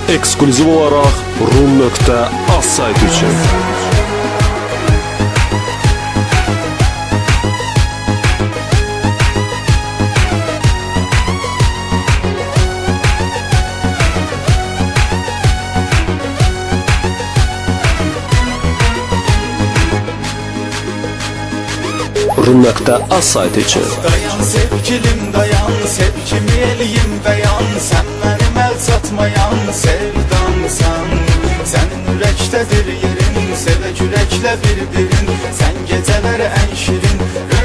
Eksklüziv olaraq rum.az saytı üçün. Rum.az saytı için. Dayan sevgilim dayan, sevgimi eləyim beyan. Sen benim el satmayan sevdamsan. Senin ürəkdədir yerin, sevək ürəklə bir-birin. Sen gecələri ən şirin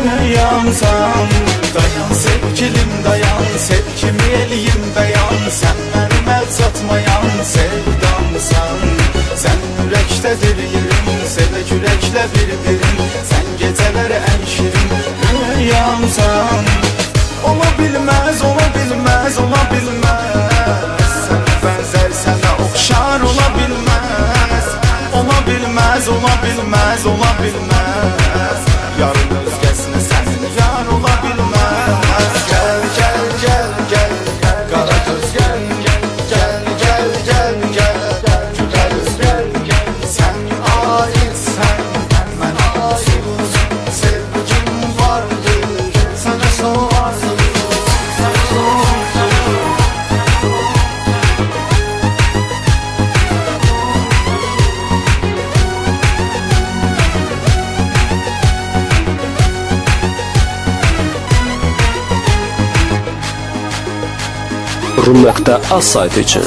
rüyamsan. Dayan sevgilim dayan, sevgimi eləyim beyan. Sen benim el satmayan sevdamsan. Senin ürəkdədir yerin, sevək ürəklə bir-birin. Sen gecələri ən şirin rüyamsan. Ola bilməz, ola bilməz, ola bilməz. Sənə bənzər, sənə oxşar ola bilməz. Ola bilməz, ola bilməz, ola bilməz. Yarın özgəsinə sənin yar ola bilməz. Gəl, gəl, gəl, gəl, qara göz gəl, gəl, gəl, gəl, gəl, gülər üz gəl, sən aidsən, mən aid. Sevgim vardır, sənə soğarsın. Rum.az saytı için.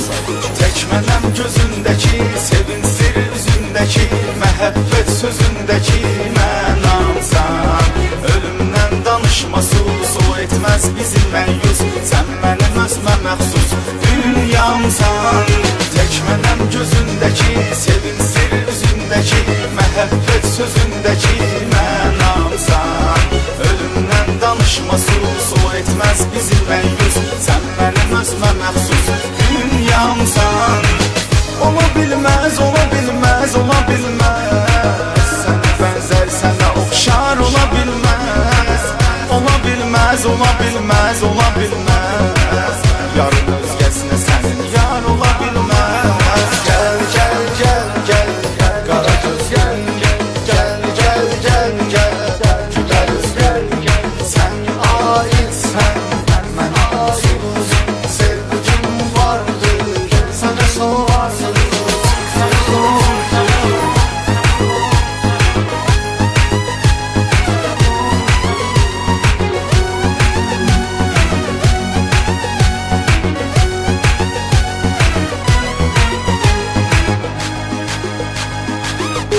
Çəkmənəm gözündəki, sevinsir üzündəki, məhəbbət sözündəki mənamsan. Ölümdən danışmasız, o etməz bizi məyus. Sən mənim özmə məxsus dünyamsan. Çəkmənəm gözündəki, sevinsir üzündəki, məhəbbət sözündəki mənamsan. Ölümdən danışmasız, o etməz bizi məyus. Sən mənim özmə məxsus dünyamsan. Ola bilməz, ola bilməz, ola bilməz. Sənə bənzər, sənə oxşar ola bilməz. Ola bilməz, ola bilməz, ola bilməz. Yarın özgəsinə sənin yar ola bilməz. Gəl, gəl, gəl, gəl, qara göz gəl, gəl, gəl, gəl, gəl, gülər üz gəl, sən aidsən, mən aid. Sevgim vardır, sənə soğarsın.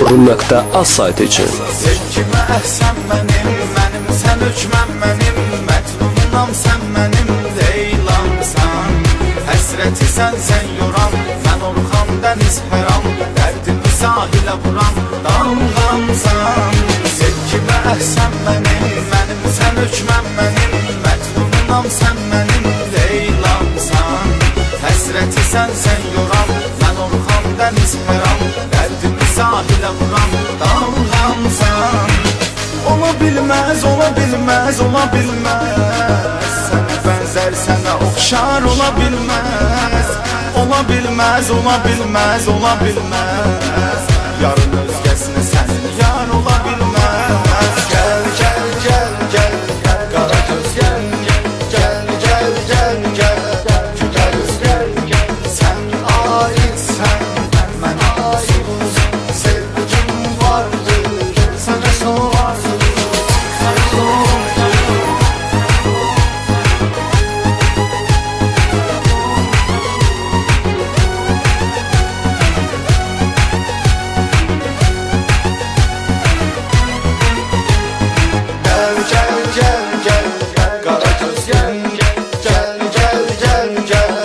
Rum.az saytı için. Sevgimə əhsən mənim, mənim sən hökmən mənim. Məcnunam sən mənim, Leylamsan. Həsrəti sən yoram, mən Orxan dəniz həram. Dərdimi sahilə vuram, dalğamsan. Sevgimə əhsən mənim, mənim sən hökmən mənim. Məcnunam sən mənim, Leylamsan. Həsrəti sən yoram, mən Orxan dəniz həram. Dərdimi sahilə vuram, dalğamsan. Ola bilməz, ola bilməz, ola bilməz. Sənə bənzər, sənə oxşar ola bilməz. Ola bilməz, ola bilməz, ola bilməz. Yarın özgəsinə sənin yar ola bilməz. Gəl, gəl, gəl, gəl, qara göz gəl, gəl, gəl, gəl, gəl, gülər üz gəl, sən aidsən, mən aid. Sevgim vardır, sənə soğarsın. Gəl, gəl, gəl, gəl, qara göz gəl, gəl, gəl, gəl, gəl,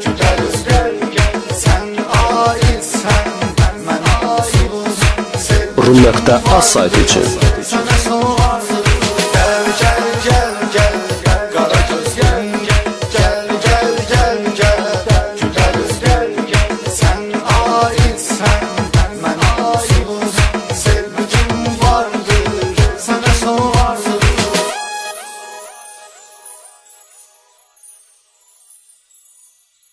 gülər üz gəl, sən aidsən, mən aid. Rum.az saytı için.